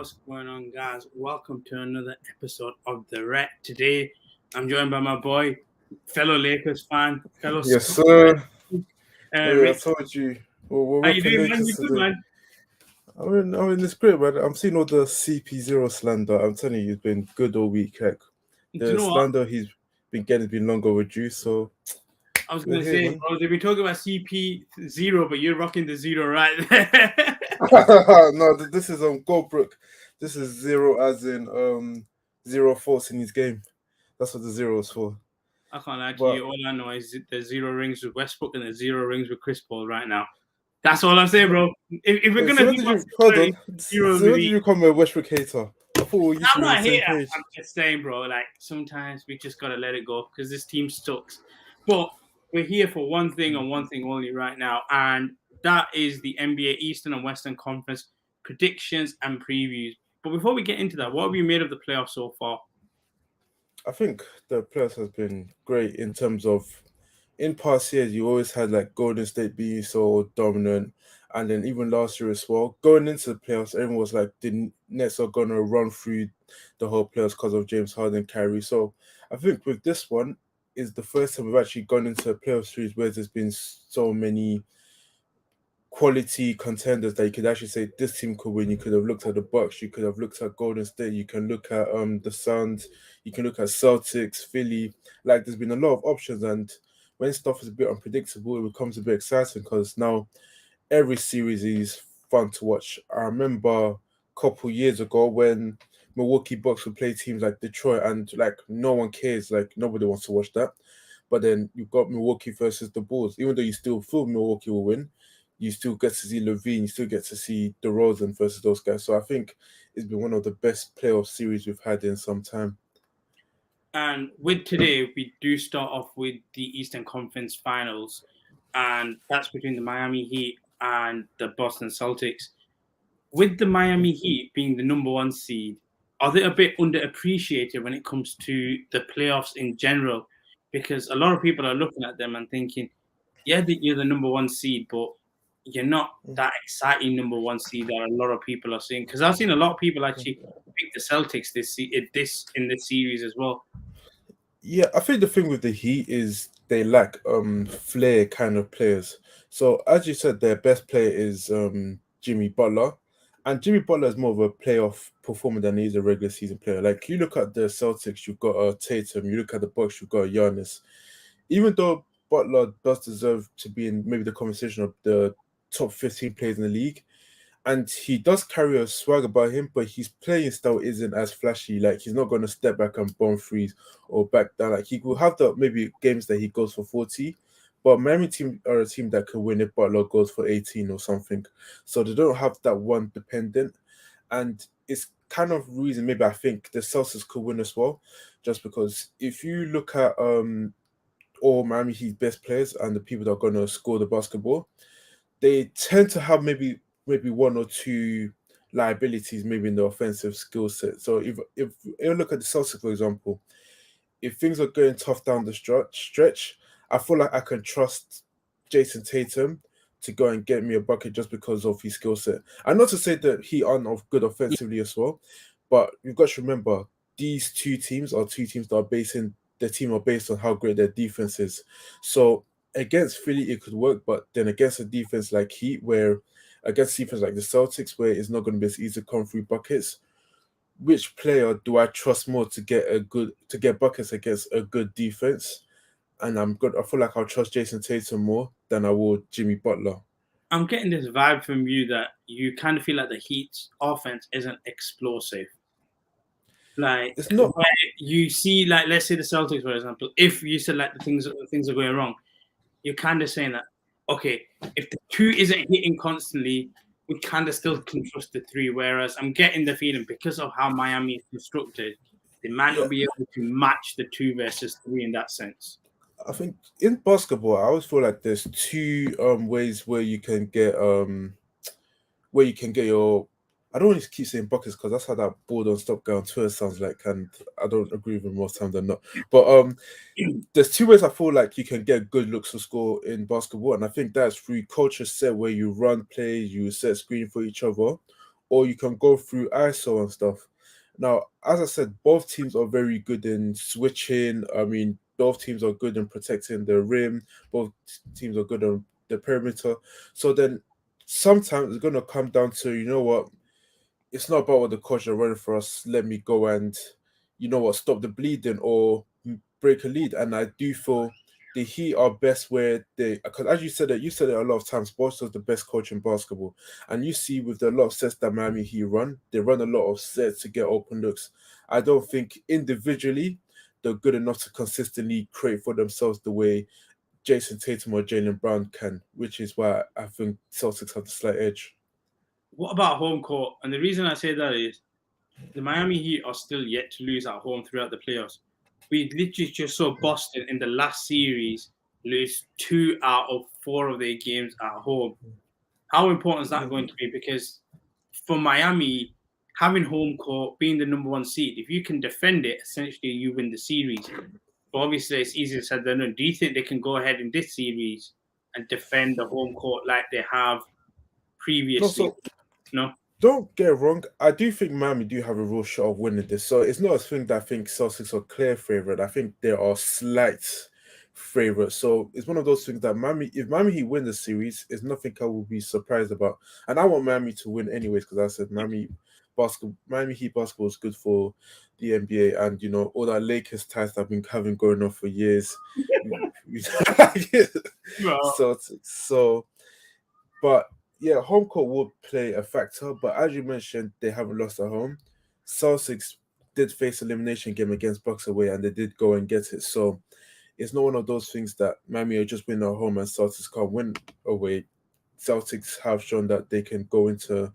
what's going on, guys? Welcome to another episode of The Rep. Today, I'm joined by my boy, fellow Lakers fan, fellow Yes, Scott, sir. I Rich. told you. We're How you repping doing, man? Lakers You good, today. man? I'm in this great, man. I'm seeing all the CP0 slander. I'm telling you, it's been good all week. Like, Do you the know what? slander he's been getting has been long overdue. So I was we're gonna here, say, man. bro, they've been talking about CP0, but you're rocking the zero right there. No, this is Goldbrook. This is zero as in zero force in his game. That's what the zero is for. I can't lie to But you. All I know is the zero rings with Westbrook and the zero rings with Chris Paul right now. That's all I'm saying, bro. If we're wait, gonna so when do did about you hold similarity, on? zero So with when did each. you become a Westbrook hater? I thought we used to I'm be on not the here. same page. I'm just saying, bro. Like sometimes we just gotta let it go because this team sucks. But we're here for one thing and one thing only right now, and that is the NBA Eastern and Western Conference predictions and previews. But before we get into that, what have you made of the playoffs so far? I think the playoffs has been great in terms of in past years you always had like Golden State being so dominant, and then even last year as well. Going into the playoffs, everyone was like the Nets are gonna run through the whole playoffs because of James Harden, Kyrie. So I think with this one is the first time we've actually gone into a playoff series where there's been so many quality contenders that you could actually say this team could win. You could have looked at the Bucks, you could have looked at Golden State, you can look at the Suns, you can look at Celtics, Philly. Like there's been a lot of options, and when stuff is a bit unpredictable, it becomes a bit exciting because now every series is fun to watch. I remember a couple years ago when Milwaukee Bucks would play teams like Detroit, and like no one cares, like nobody wants to watch that. But then you've got Milwaukee versus the Bulls. Even though you still feel Milwaukee will win, you still get to see Levine, you still get to see DeRozan versus those guys. So I think it's been one of the best playoff series we've had in some time. And with today, we do start off with the Eastern Conference Finals, and that's between the Miami Heat and the Boston Celtics. With the Miami Heat being the number one seed, are they a bit underappreciated when it comes to the playoffs in general? Because a lot of people are looking at them and thinking, yeah, that you're the number one seed, but you're not that exciting number one seed that a lot of people are seeing. Because I've seen a lot of people actually pick the Celtics this in this series as well. Yeah, I think the thing with the Heat is they lack flair kind of players. So as you said, their best player is Jimmy Butler. And Jimmy Butler is more of a playoff performer than he is a regular season player. Like you look at the Celtics, you've got Tatum, you look at the Bucks, you've got Giannis. Even though Butler does deserve to be in maybe the conversation of the top 15 players in the league, and he does carry a swag about him, but his playing style isn't as flashy. Like he's not going to step back and bomb threes or back down. Like he will have the maybe games that he goes for 40, but Miami team are a team that can win if Butler goes for 18 or something. So they don't have that one dependent, and it's kind of reason maybe I think the Celtics could win as well, just because if you look at all Miami Heat's best players and the people that are going to score the basketball, they tend to have maybe one or two liabilities maybe in the offensive skill set. So if you look at the Celtics, for example, if things are going tough down the stretch, I feel like I can trust Jason Tatum to go and get me a bucket just because of his skill set. And not to say that he aren't of good offensively as well, but you've got to remember these two teams are two teams that are basing their team are based on how great their defense is. So against Philly it could work, but then against a defense like Heat, where against defense like the Celtics, where it's not going to be as easy to come through buckets, which player do I trust more to get buckets against a good defense? And I'm good. I feel like I'll trust Jason Tatum more than I will Jimmy Butler. I'm getting this vibe from you that you kind of feel like the Heat's offense isn't explosive. Like It's not. where you see, like let's say the Celtics, for example, if you said like the things are going wrong, you're kind of saying that okay, if the two isn't hitting constantly, we kind of still can trust the three. Whereas I'm getting the feeling because of how Miami is constructed, they might Yeah, not be able to match the two versus three in that sense. I think in basketball, I always feel like there's two ways where you can get your. I don't want to keep saying buckets because that's how that board on stop guy on Twitter sounds like, and I don't agree with him most times than not. But there's two ways I feel like you can get good looks to score in basketball, and I think that's through culture set where you run plays, you set screen for each other, or you can go through ISO and stuff. Now, as I said, both teams are very good in switching. I mean, both teams are good in protecting the rim. Both teams are good on the perimeter. So then sometimes it's going to come down to, you know what, it's not about what the coach are running for us. Let me go and, you know what, stop the bleeding or break a lead. And I do feel the Heat are best where they, because as you said it a lot of times. Boston's the best coach in basketball, and you see with the lot of sets that Miami Heat run, they run a lot of sets to get open looks. I don't think individually they're good enough to consistently create for themselves the way Jason Tatum or Jalen Brown can, which is why I think Celtics have the slight edge. What about home court? And the reason I say that is the Miami Heat are still yet to lose at home throughout the playoffs. We literally just saw Boston in the last series lose 2 out of 4 of their games at home. How important is that going to be? Because for Miami, having home court, being the number 1 seed, if you can defend it, essentially you win the series. But obviously, it's easier said than done. Do you think they can go ahead in this series and defend the home court like they have previously? No. Don't get wrong. I do think Miami do have a real shot of winning this. So it's not a thing that I think Celtics are clear favorite. I think there are slight favorites. So it's one of those things that if Miami Heat win the series, it's nothing I will be surprised about. And I want Miami to win anyways, because I said Miami Heat basketball is good for the NBA, and all that Lakers ties that I've been having going on for years. So, but yeah, home court will play a factor, but as you mentioned, they haven't lost at home. Celtics did face elimination game against Bucks away, and they did go and get it. So it's not one of those things that Miami are just win at home and Celtics can't win away. Celtics have shown that they can go into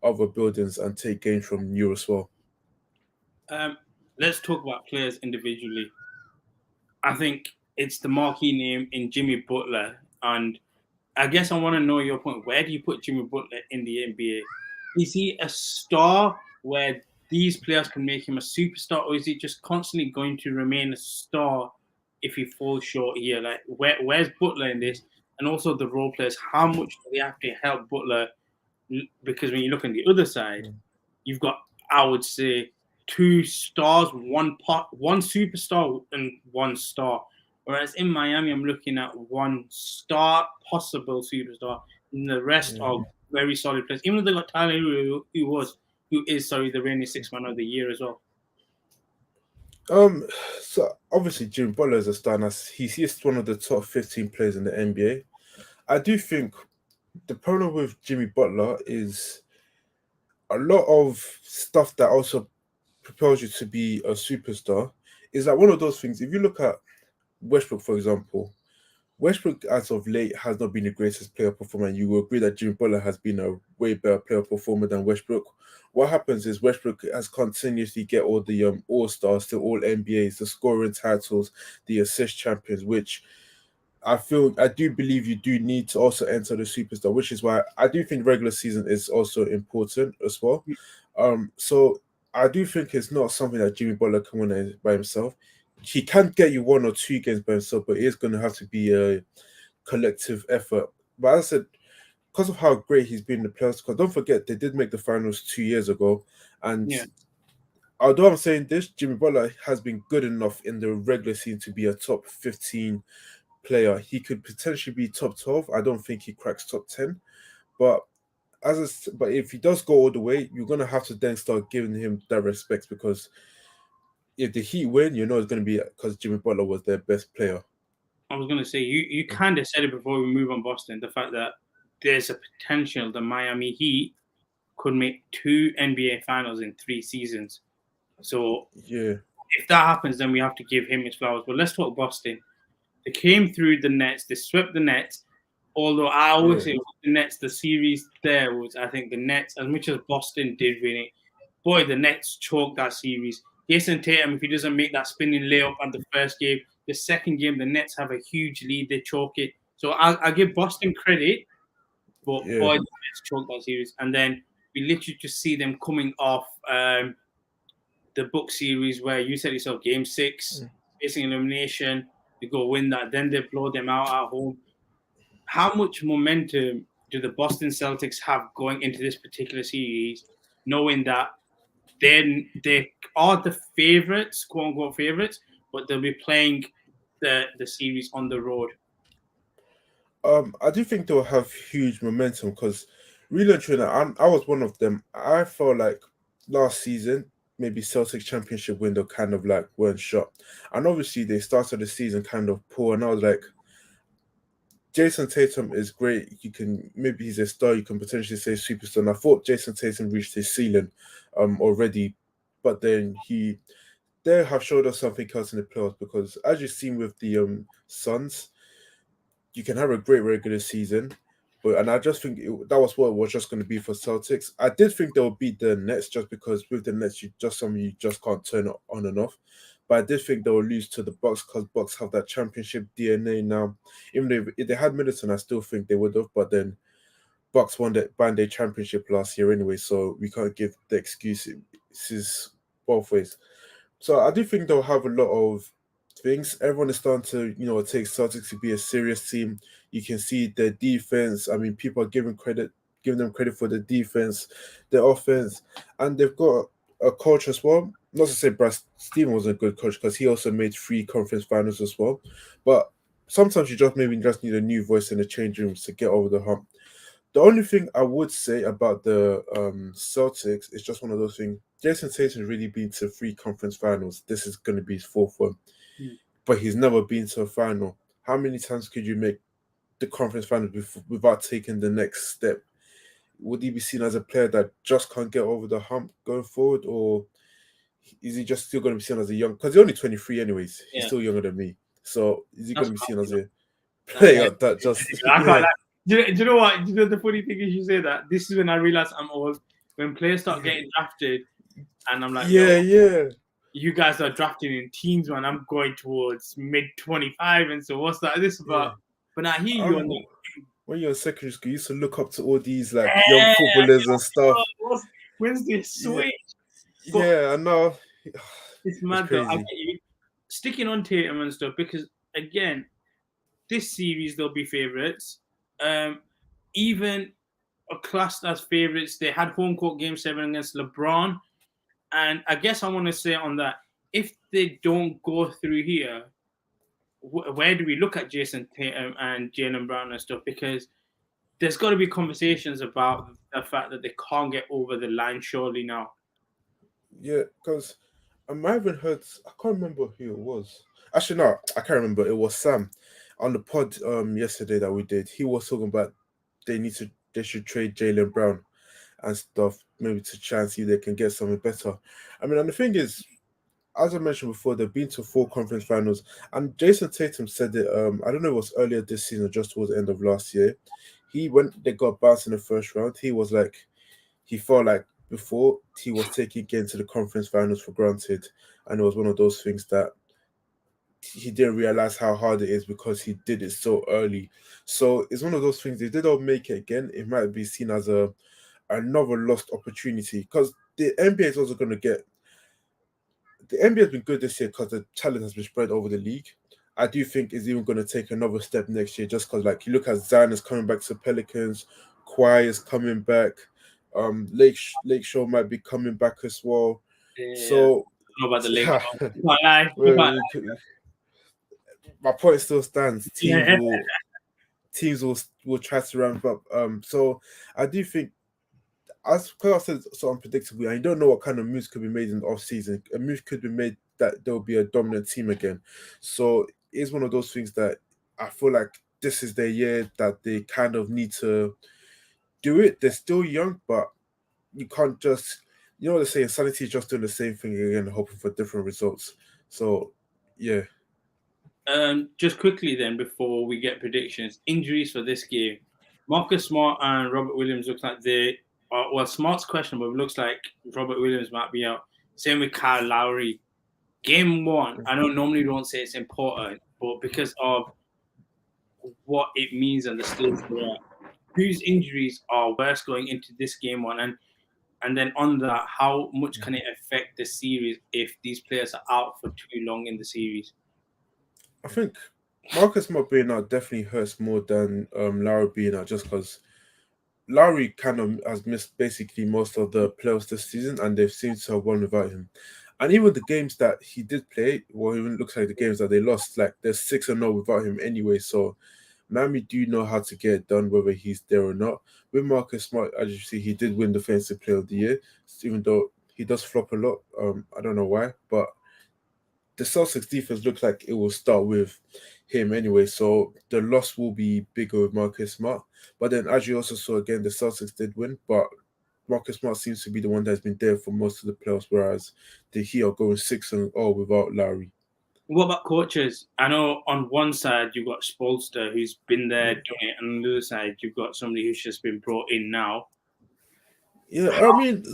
other buildings and take games from you as well. Let's talk about players individually. I think it's the marquee name in Jimmy Butler, and I guess I want to know your point. Where do you put Jimmy Butler in the NBA? Is he a star where these players can make him a superstar, or is he just constantly going to remain a star if he falls short here? Like, where's Butler in this? And also the role players, how much do they have to help Butler? Because when you look on the other side, you've got, I would say, 2 stars, one superstar and 1 star. Whereas in Miami, I'm looking at 1 star, possible superstar, and the rest are very solid players. Even though they got Tyler, who is the reigning 6th man of the year as well. So obviously Jimmy Butler is a star. He's one of the top 15 players in the NBA. I do think the problem with Jimmy Butler is a lot of stuff that also propels you to be a superstar. Is like one of those things. If you look at Westbrook, for example, Westbrook as of late has not been the greatest player performer, and you will agree that Jimmy Butler has been a way better player performer than Westbrook. What happens is Westbrook has continuously get all the all-stars, the all-NBAs, the scoring titles, the assist champions, which I do believe you do need to also enter the superstar, which is why I do think regular season is also important as well. So I do think it's not something that Jimmy Butler can win by himself. He can get you 1 or 2 games by himself, but it is going to have to be a collective effort. But as I said, because of how great he's been in the playoffs, because don't forget, they did make the finals 2 years ago. And although I'm saying this, Jimmy Butler has been good enough in the regular season to be a top 15 player. He could potentially be top 12. I don't think he cracks top 10. But if he does go all the way, you're going to have to then start giving him that respect, because if the Heat win, it's going to be because Jimmy Butler was their best player. I was going to say, you kind of said it before we move on Boston, the fact that there's a potential the Miami Heat could make 2 NBA finals in 3 seasons. So if that happens, then we have to give him his flowers. But let's talk Boston. They came through the Nets. They swept the Nets. Although I always say the Nets, the series there was, I think the Nets, as much as Boston did win it, boy, the Nets choked that series. Jason Tatum, if he doesn't make that spinning layup at the first game, the second game, the Nets have a huge lead. They choke it. So I give Boston credit, but boy, the Nets choked that series. And then we literally just see them coming off the Buck series where you said yourself, Game 6, facing elimination, they go win that. Then they blow them out at home. How much momentum do the Boston Celtics have going into this particular series? knowing that they are the favorites, quote unquote favorites, but they'll be playing the series on the road. I do think they'll have huge momentum because really and truly, I was one of them. I felt like last season, maybe Celtics championship window kind of like weren't shot. And obviously they started the season kind of poor, and I was like, Jason Tatum is great. You can maybe he's a star, you can potentially say superstar. And I thought Jason Tatum reached his ceiling already, but then they have showed us something else in the playoffs because as you've seen with the Suns, you can have a great regular season, and I just think that was what it was just going to be for Celtics. I did think they would beat the Nets just because with the Nets, you just can't turn it on and off. But I did think they will lose to the Bucks because Bucks have that championship DNA now. Even though if they had Middleton, I still think they would have. But then Bucks won the Band-Aid championship last year anyway, so we can't give the excuses both ways. So I do think they'll have a lot of things. Everyone is starting to, take Celtics to be a serious team. You can see their defense. I mean, people are giving them credit for the defense, their offense, and they've got a coach as well. Not to say Brad Stevens was a good coach because he also made 3 conference finals as well. But sometimes you just need a new voice in the change rooms to get over the hump. The only thing I would say about the Celtics is just one of those things. Jason Tatum's really been to 3 conference finals. This is going to be his 4th one. But he's never been to a final. How many times could you make the conference final without taking the next step? Would he be seen as a player that just can't get over the hump going forward? Or is he just still going to be seen as a young... Because he's only 23 anyways. He's still younger than me. So is he going to be seen as a player that just... Do you know what? Do you know the funny thing is you say that? This is when I realize I'm old. When players start getting drafted, and I'm like, yeah. You guys are drafting in teens, man. I'm going towards mid 25, and so what's that? This about? But I hear you on the. When you're in secondary school, you used to look up to all these like young footballers and stuff. When's this switch? Yeah, I know. It's mad though. I get you sticking on Tatum and stuff because again, this series they'll be favorites. Even a classed as favorites, they had home court game 7 against LeBron. And I guess I want to say on that, if they don't go through here, where do we look at Jason Tatum and Jaylen Brown and stuff? Because there's got to be conversations about the fact that they can't get over the line surely now. Yeah, because I might have heard, I can't remember who it was. Actually, no, I can't remember. It was Sam on the pod yesterday that we did. He was talking about they should trade Jaylen Brown and stuff, maybe to try and see if they can get something better. I mean, and the thing is, as I mentioned before, they've been to 4 conference finals, and Jason Tatum said it. I don't know if it was earlier this season, or just towards the end of last year. When they got bounced in the first round, he was like, he felt like before he was taking getting to the conference finals for granted, and it was one of those things that he didn't realize how hard it is because he did it so early. So it's one of those things. If they don't make it again, it might be seen as another lost opportunity because the NBA is also going to get. The NBA has been good this year because the talent has been spread over the league. I do think it's even going to take another step next year just because, like, you look at Zion is coming back to Pelicans, Kawhi is coming back, Lake Show might be coming back as well. So, I don't know about the Lake. My point still stands. Teams will try to ramp up. So I do think, because I said so unpredictable, and you don't know what kind of moves could be made in the off season. A move could be made that there will be a dominant team again. So it's one of those things that I feel like this is their year that they kind of need to do it. They're still young, but you can't just, you know what they say, insanity is just doing the same thing again, hoping for different results. So yeah. Just quickly then, before we get predictions, injuries for this game. Marcus Smart and Robert Williams looks like they are, well, Smart's questionable, but it looks like Robert Williams might be out. Same with Kyle Lowry. Game 1, I know normally don't say it's important, but because of what it means and the stage there, whose injuries are worse going into this game 1? And then on that, how much can it affect the series if these players are out for too long in the series? I think Marcus Smart being out definitely hurts more than Lowry being out just because Lowry kind of has missed basically most of the playoffs this season, and they've seemed to have won without him. And even the games that he did play, well, even looks like the games that they lost, like they're 6-0 without him anyway. So Miami do know how to get it done, whether he's there or not. With Marcus Smart, as you see, he did win Defensive Player of the Year, even though he does flop a lot. I don't know why, but the Celtics defense looks like it will start with him anyway. So the loss will be bigger with Marcus Smart. But then, as you also saw again, the Celtics did win, but Marcus Smart seems to be the one that's been there for most of the playoffs, whereas the Heat are going 6-0 without Lowry. What about coaches? I know on one side you've got Spolster, who's been there doing it, and on the other side you've got somebody who's just been brought in now. Yeah, I mean,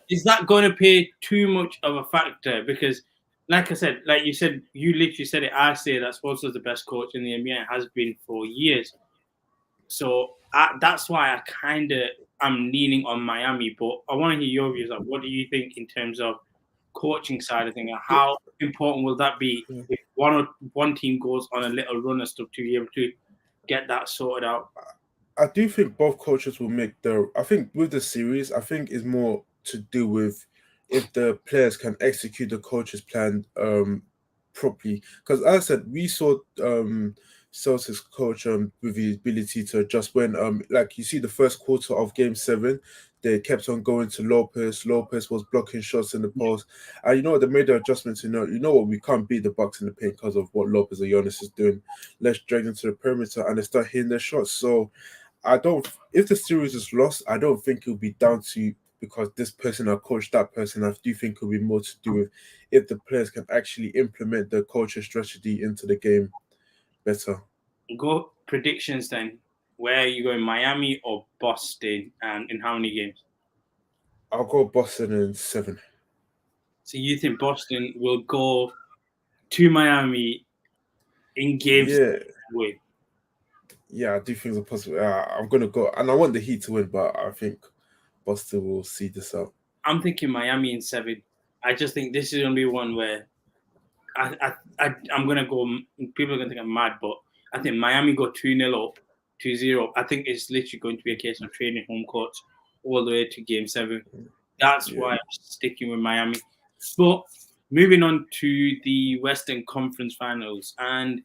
Is that going to play too much of a factor? Because, like I said, like you said, you literally said it. I say that Spolster's the best coach in the NBA. It has been for years. So that's why I kind of am leaning on Miami. But I want to hear your views. Like, what do you think in terms of coaching side of things? How important will that be if one team goes on a little run and stuff to be able to get that sorted out? I do think both coaches will make the. I think with the series, I think is more to do with if the players can execute the coach's plan properly. Because as I said, we saw Celtics coach with his ability to adjust when like you see the first quarter of Game 7, they kept on going to Lopez. Lopez was blocking shots in the post, and you know what, they made the adjustments. You know what, we can't beat the Bucks in the paint because of what Lopez or Giannis is doing. Let's drag them to the perimeter and they start hitting their shots. So I don't. If the series is lost, I don't think it'll be down to because this person or coach that person. I do think it'll be more to do with if the players can actually implement the coach's strategy into the game better. Go predictions then. Where are you going, Miami or Boston, and in how many games? I'll go Boston in 7. So you think Boston will go to Miami in games win? Yeah, I do think it's a possibility. I'm gonna go, and I want the Heat to win, but I think Boston will see this out. I'm thinking Miami in 7. I just think this is gonna be one where I'm gonna go. People are gonna think I'm mad, but I think Miami go 2-0 up, 2-0. I think it's literally going to be a case of training home court all the way to Game 7. That's why I'm sticking with Miami. But moving on to the Western Conference Finals, and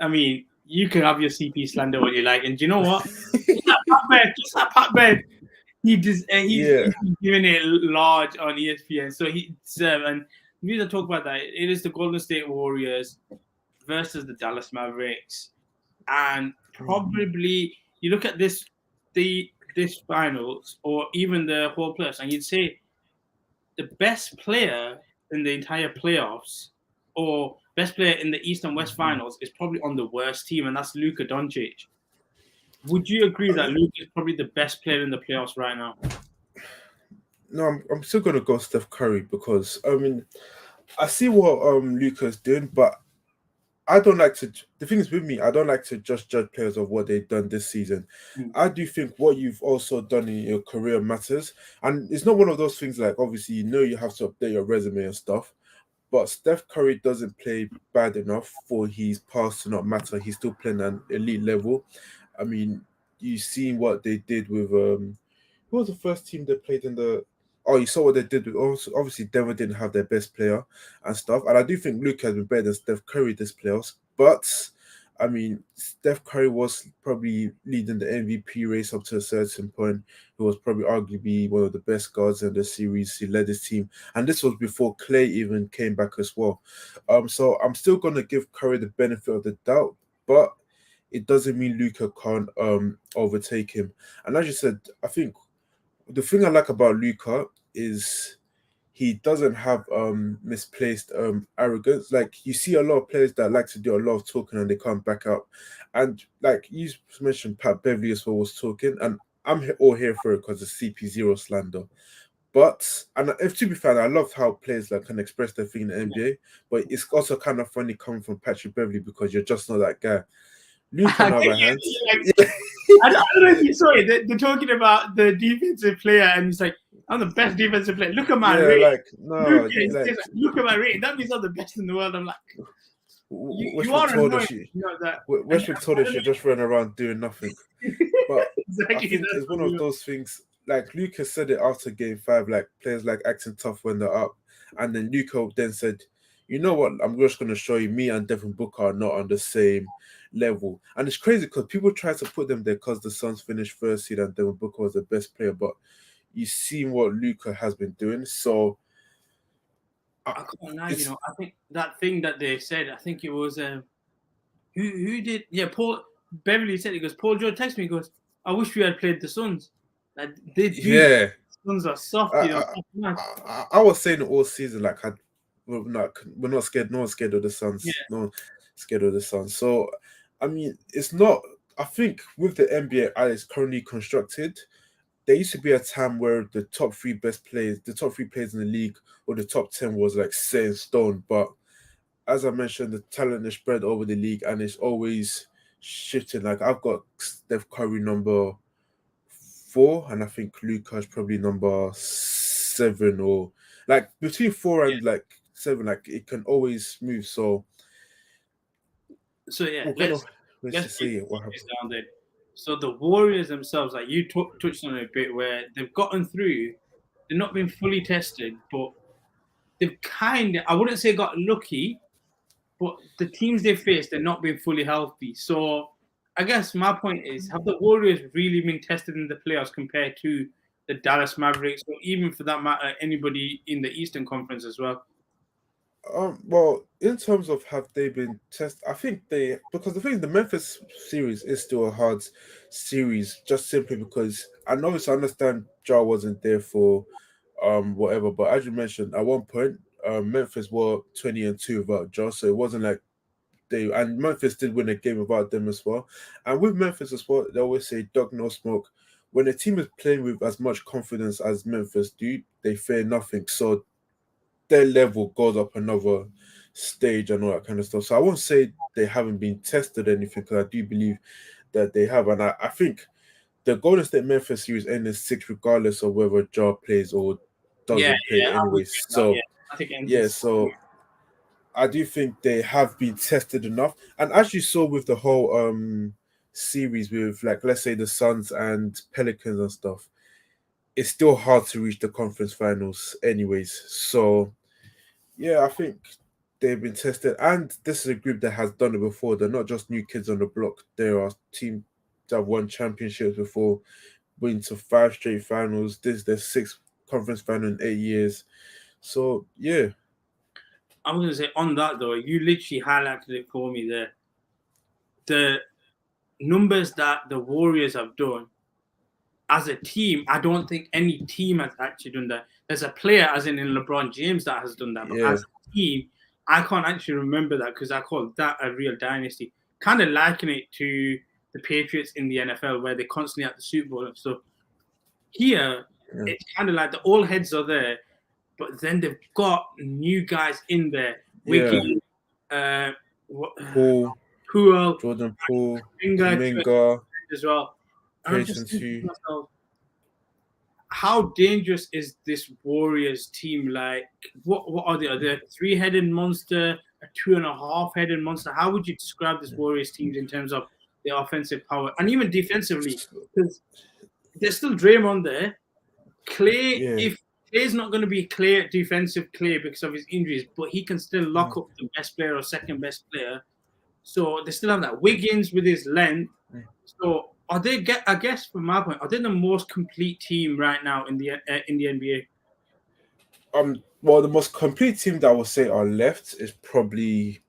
I mean, you can have your CP slander what you like, and do you know what? Just that Pat Bev, he's giving it large on ESPN. So and we need to talk about that. It is the Golden State Warriors versus the Dallas Mavericks, and probably you look at this finals or even the whole playoffs, and you'd say the best player in the entire playoffs or best player in the East and West finals is probably on the worst team, and that's Luka Doncic. Would you agree that Luka is probably the best player in the playoffs right now? No, I'm still gonna go Steph Curry because I mean I see what Luka's doing, but I don't like to. The thing is with me, I don't like to just judge players of what they've done this season. I do think what you've also done in your career matters, and it's not one of those things like obviously you have to update your resume and stuff. But Steph Curry doesn't play bad enough for his past to not matter. He's still playing at an elite level. I mean, you've seen what they did with who was the first team they played in the. Oh, you saw what they did with. Also, obviously, Denver didn't have their best player and stuff. And I do think Luke has been better than Steph Curry this playoffs. But I mean, Steph Curry was probably leading the MVP race up to a certain point. He was probably arguably one of the best guards in the series. He led his team, and this was before Clay even came back as well. So I'm still gonna give Curry the benefit of the doubt, but it doesn't mean Luka can't overtake him. And as you said, I think the thing I like about Luka is he doesn't have misplaced arrogance. Like you see a lot of players that like to do a lot of talking and they can't back up. And like you mentioned, Pat Beverly as well was talking, and I'm all here for it because it's CP0 slander. But and if to be fair, I love how players like can express their thing in the NBA. But it's also kind of funny coming from Patrick Beverly because you're just not that guy. Luka, on the other hand, I don't know if you saw it. They're talking about the defensive player, and he's like, "I'm the best defensive player. Look at my rating. Look at my rating. That means I'm the best in the world." I'm like, Westbrook told us she just ran around doing nothing. But I Exactly. think That's it's what one we of were. those things. Like Lucas said it after Game 5, like players like acting tough when they're up, and then Luca then said, "You know what? I'm just going to show you. Me and Devin Booker are not on the same level." And it's crazy because people try to put them there because the Suns finished first seed and Devin Booker was the best player, but you see what Luca has been doing. So uh, I can't lie, it's I think that thing that they said, I think it was who did, yeah, Paul Beverly said, he goes, Paul George texted me, he goes, I wish we had played the Suns. Like they do, yeah. Suns are soft, I, soft man. I was saying it all season, like we're not scared. No one's scared of the Yeah, Suns. No one's scared of the Suns. So, I mean, it's not. I think with the NBA as it's currently constructed, there used to be a time where the top three players in the league, or the top 10 was like set in stone. But as I mentioned, the talent is spread over the league, and it's always shifting. Like I've got Steph Curry number 4, and I think Luca's probably number 7, or like between 4 yeah. and like 7. Like it can always move. So So yeah, we're gonna let's let's just break see what this happens. down then. So the Warriors themselves, like you touched on it a bit, where they've gotten through, they've not been fully tested, but they've kind of, I wouldn't say got lucky, but the teams they faced, they're not been fully healthy. So I guess my point is, have the Warriors really been tested in the playoffs compared to the Dallas Mavericks, or even for that matter, anybody in the Eastern Conference as well? Well, in terms of have they been tested, I think they, because the thing is, the Memphis series is still a hard series, just simply because I know I understand Ja wasn't there for whatever, but as you mentioned, at one point, Memphis were 20-2 without Ja, so it wasn't like and Memphis did win a game without them as well. And with Memphis as well, they always say dog no smoke. When a team is playing with as much confidence as Memphis do, they fear nothing. So their level goes up another stage and all that kind of stuff. So I won't say they haven't been tested or anything, because I do believe that they have. And I think the Golden State Memphis series ended 6 regardless of whether Ja plays or Yeah, doesn't play yeah, I would anyways. agree with that. Yeah, So I think it ends in yeah, so I do think they have been tested enough. And as you saw with the whole series with, like, let's say the Suns and Pelicans and stuff, it's still hard to reach the conference finals anyways. So yeah, I think they've been tested, and this is a group that has done it before. They're not just new kids on the block. There are teams that have won championships before, been to 5 straight finals. This is their 6th conference final in 8 years. So yeah, I was gonna say on that though, you literally highlighted it for me there. The numbers that the Warriors have done as a team, I don't think any team has actually done that. There's a player, as in LeBron James, that has done that, but yeah, as a team, I can't actually remember that because I call that a real dynasty. Kind of liken it to the Patriots in the NFL, where they're constantly at the Super Bowl and stuff. Here, yeah. it's kind of like the all heads are there, but then they've got new guys in there. Yeah. Wiggy, uh, what, Poole, Puel, Jordan Poole, Finger Kaminga, as well. And I'm Payton just thinking to too. myself, how dangerous is this Warriors team? Like, what are they? Are they a three-headed monster, a 2.5-headed monster? How would you describe this Warriors team in terms of their offensive power and even defensively? Because there's still Draymond there. Clay, Yeah. if Clay's not going to be Clay, defensive Clay because of his injuries, but he can still lock up the best player or second best player. So they still have that Wiggins with his length. So are they? I guess from my point, are they the most complete team right now in the NBA? Well, the most complete team that I would say are left is probably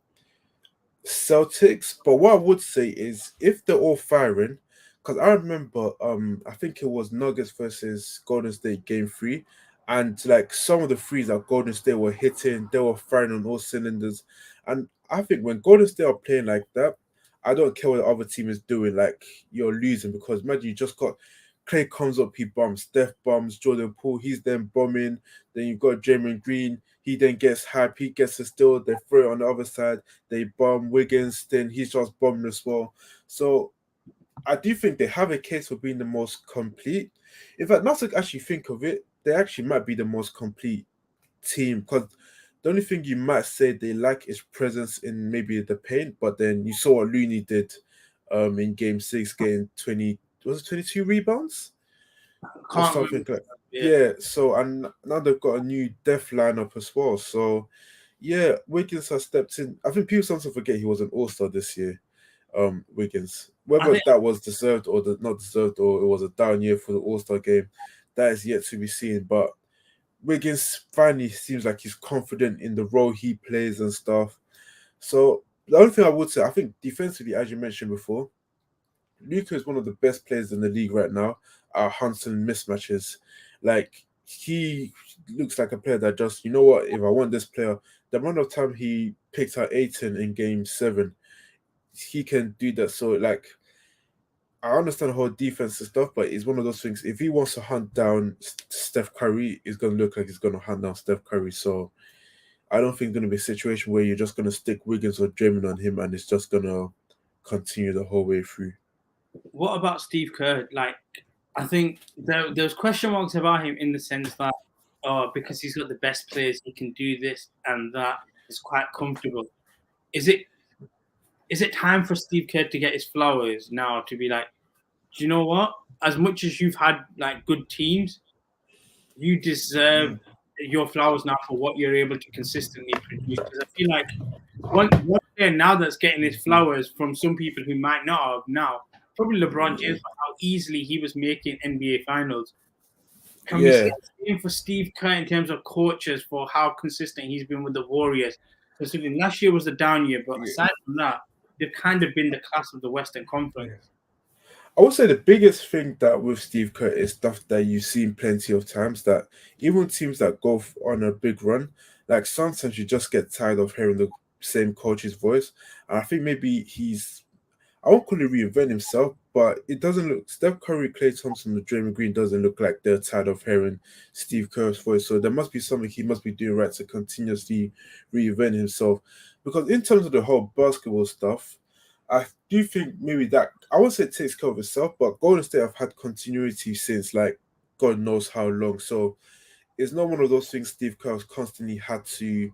Celtics. But what I would say is, if they're all firing, because I remember, I think it was Nuggets versus Golden State game 3, and like some of the threes that Golden State were hitting, they were firing on all cylinders. And I think when Golden State are playing like that, I don't care what the other team is doing. Like, you're losing, because imagine you just got Clay comes up, he bombs, Steph bombs, Jordan Poole, he's then bombing. Then you've got Draymond Green, he then gets hype, he gets a steal, they throw it on the other side, they bomb Wiggins, then he's just bombing as well. So I do think they have a case for being the most complete. In fact, now to actually think of it, they actually might be the most complete team, because the only thing you might say they lack is presence in maybe the paint, but then you saw what Looney did in game 6, getting 20 was it 22 rebounds or Can't something remember. like. Yeah. Yeah, so and now they've got a new depth lineup as well. So yeah, Wiggins has stepped in. I think people sometimes forget he was an all-star this year. Wiggins. I Whether think that was deserved or not deserved, or it was a down year for the All-Star game, that is yet to be seen. But Wiggins finally seems like he's confident in the role he plays and stuff. So the only thing I would say, I think defensively, as you mentioned before, Luka is one of the best players in the league right now at handling mismatches. Like he looks like a player that just, you know what, if I want this player, the amount of time he picked out Aiton in game 7, he can do that. So like I understand the whole defense and stuff, but it's one of those things. If he wants to hunt down Steph Curry, it's going to look like he's going to hunt down Steph Curry. So I don't think it's going to be a situation where you're just going to stick Wiggins or Draymond on him and it's just going to continue the whole way through. what about Steve Kerr? Like, I think there's question marks about him in the sense that, because he's got the best players, he can do this and that. It's quite comfortable. Is it time for Steve Kerr to get his flowers now? To be like, do you know what? As much as you've had like good teams, you deserve your flowers now for what you're able to consistently produce. Because I feel like one player now that's getting his flowers from some people who might not have now, probably LeBron James, for how easily he was making NBA finals. Can we say Yeah, the same for Steve Kerr in terms of coaches for how consistent he's been with the Warriors? Considering last year was a down year, but yeah. aside from that, they've kind of been the class of the Western Conference. I would say the biggest thing that with Steve Kerr is stuff that you've seen plenty of times that even teams that go on a big run, like sometimes you just get tired of hearing the same coach's voice. And I think maybe I won't call it reinvent himself, but it doesn't look Steph Curry, Klay Thompson, and Draymond Green doesn't look like they're tired of hearing Steve Kerr's voice. So there must be something he must be doing right to continuously reinvent himself. Because in terms of the whole basketball stuff, I do think maybe that I won't say it takes care of itself, but Golden State have had continuity since like God knows how long. So it's not one of those things Steve Kerr has constantly had to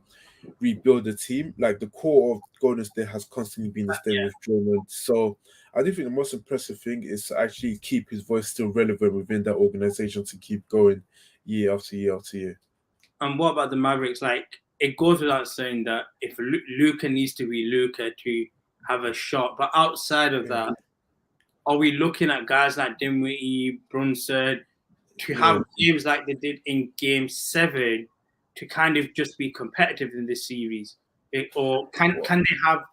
rebuild the team. Like the core of Golden State has constantly been the same with Draymond. So I do think the most impressive thing is to actually keep his voice still relevant within that organization to keep going year after year after year. And what about the Mavericks? Like, it goes without saying that if Luca needs to be Luca to have a shot, but outside of Yeah. that, are we looking at guys like Dinwiddie, Brunson to Yeah. have games like they did in Game 7 to kind of just be competitive in this series? Or can they have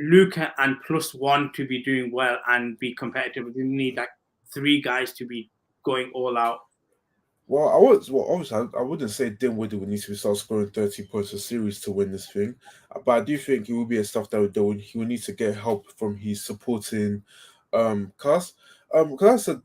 Luca and +1 to be doing well and be competitive? They need like 3 guys to be going all out. Obviously I wouldn't say Dinwiddie would need to start scoring 30 points a series to win this thing, but I do think it will be a stuff that he will need to get help from his supporting cast. Because I said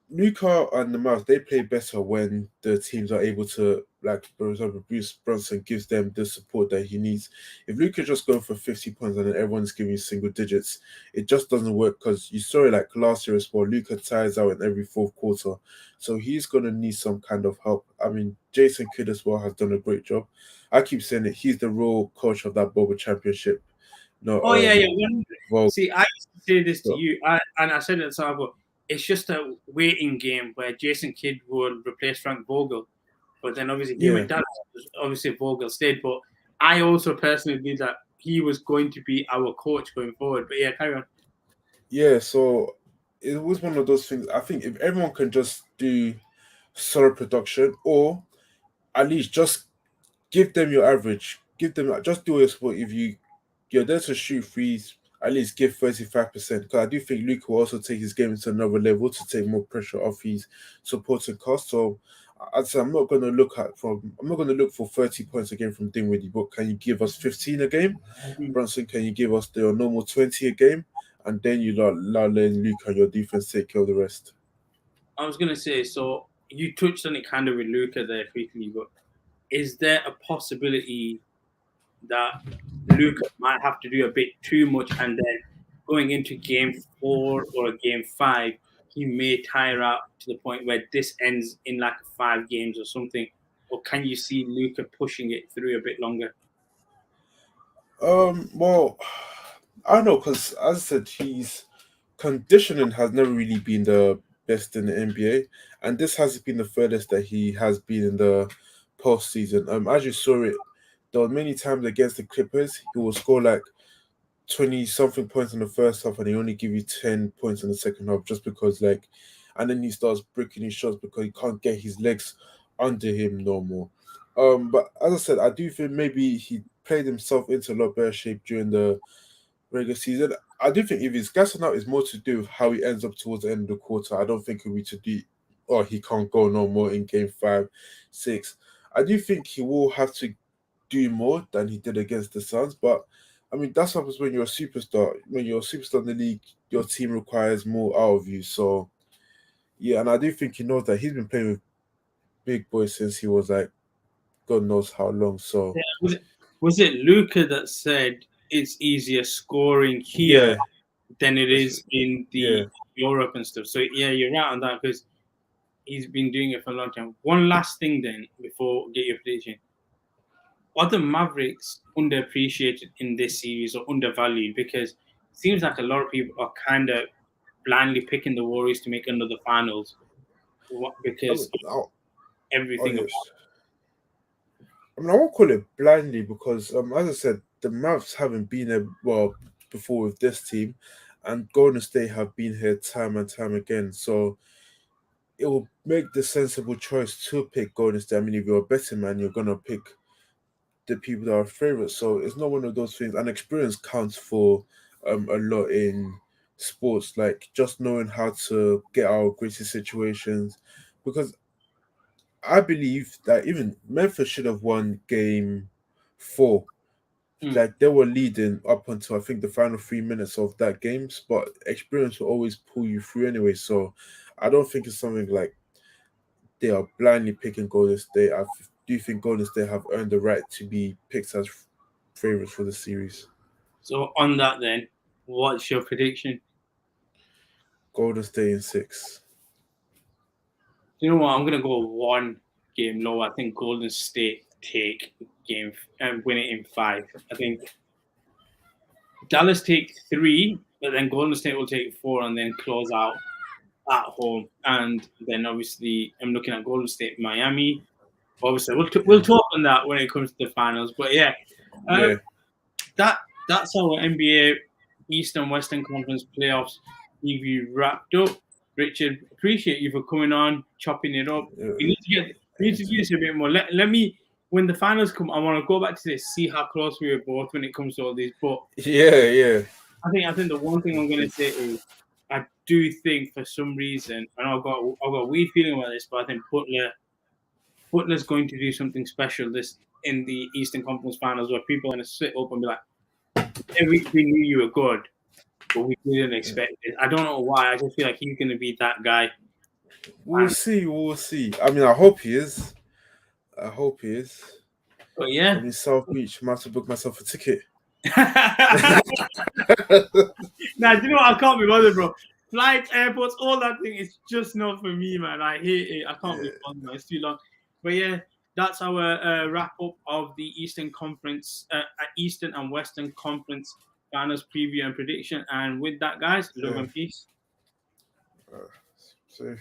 Luca and the Mavs, they play better when the teams are able to, like, for example, Bruce Brunson gives them the support that he needs. If Luca just going for 50 points and then everyone's giving single digits, it just doesn't work because you saw it like last year as well. Luca tires out in every fourth quarter. So he's going to need some kind of help. I mean, Jason Kidd as well has done a great job. I keep saying it, he's the real coach of that Boba championship. No, Oh yeah, yeah. Vogel. See, I used to say this to So, you, and I said it at the time, but it's just a waiting game where Jason Kidd will replace Frank Vogel, but then obviously he yeah. went down. Obviously, Vogel stayed, but I also personally believe that he was going to be our coach going forward. But yeah, carry on. Yeah, so it was one of those things. I think if everyone can just do solid production, or at least just give them your average, give them just do your sport. If you're there to shoot threes, at least give 35%. Because I do think Luke will also take his game to another level to take more pressure off his supporting cost. So I'd say I'm not gonna look for 30 points a game from Dinwiddie, but can you give us 15 a game? Brunson, can you give us the normal 20 a game? And then you let Luke and your defense take care of the rest. I was gonna say, so you touched on it kind of with Luca there quickly, but is there a possibility that Luca might have to do a bit too much, and then going into Game 4 or Game 5, he may tire out to the point where this ends in like 5 games or something? Or can you see Luca pushing it through a bit longer? Well, I don't know because as I said, conditioning has never really been the best in the NBA, and this has been the furthest that he has been in the postseason. As you saw it, there were many times against the Clippers, he will score like 20 something points in the first half, and he only give you 10 points in the second half just because, like, and then he starts breaking his shots because he can't get his legs under him no more. But as I said, I do think maybe he played himself into a lot better shape during the regular season. I do think if he's gassing out, it's more to do with how he ends up towards the end of the quarter. I don't think it'll be to do, or he can't go no more in game 5, 6. I do think he will have to do more than he did against the Suns, but I mean that's what happens when you're a superstar. When you're a superstar in the league, your team requires more out of you. So yeah, and I do think he knows that he's been playing with big boys since he was like God knows how long. So Was it Luca that said it's easier scoring here yeah, than it is in yeah. the Europe and stuff? So yeah, you're right on that because he's been doing it for a long time. One last thing then before we get your prediction. Are the Mavericks underappreciated in this series or undervalued? Because it seems like a lot of people are kind of blindly picking the Warriors to make another finals I because mean, everything about. yes. I mean, I won't call it blindly because, as I said, the Mavs haven't been there well before with this team, and Golden State have been here time and time again. So it will make the sensible choice to pick Golden State. I mean, if you're a betting man, you're gonna pick the people that are favorites. So it's not one of those things. And experience counts for a lot in sports, like just knowing how to get out of gritty situations. Because I believe that even Memphis should have won game 4. Mm. Like they were leading up until I think the final 3 minutes of that games, but experience will always pull you through anyway. So I don't think it's something like they are blindly picking Golden State. Do think Golden State have earned the right to be picked as favorites for the series. So on that then, what's your prediction? Golden State in 6. You know what? I'm gonna go one game low. I think Golden State take game and win it in 5. I think Dallas take 3, but then Golden State will take 4 and then close out at home. And then obviously I'm looking at Golden State, Miami. Obviously, we'll talk on that when it comes to the finals. But yeah, Yeah. that's our NBA East and Western Conference playoffs preview wrapped up. Richard, appreciate you for coming on, chopping it up. We need to do this a bit more. Let me, when the finals come, I want to go back to this, see how close we were both when it comes to all these. But Yeah. I think the one thing I'm going to say is I do think for some reason, and I've got a weird feeling about this, but I think Butler's going to do something special this in the Eastern Conference Finals where people are going to sit up and be like, we knew you were good, but we didn't expect it. I don't know why. I just feel like he's going to be that guy. We'll see. We'll see. I mean, I hope he is. I hope he is. But yeah. I'm in South Beach. I might have to book myself a ticket. Nah, do you know what? I can't be bothered, bro. Flights, airports, all that thing is just not for me, man. I hate it. I can't be bothered, man. It's too long. But yeah, that's our wrap up of the Eastern Conference, Eastern and Western Conference finals preview and prediction. And with that, guys, love and peace. See.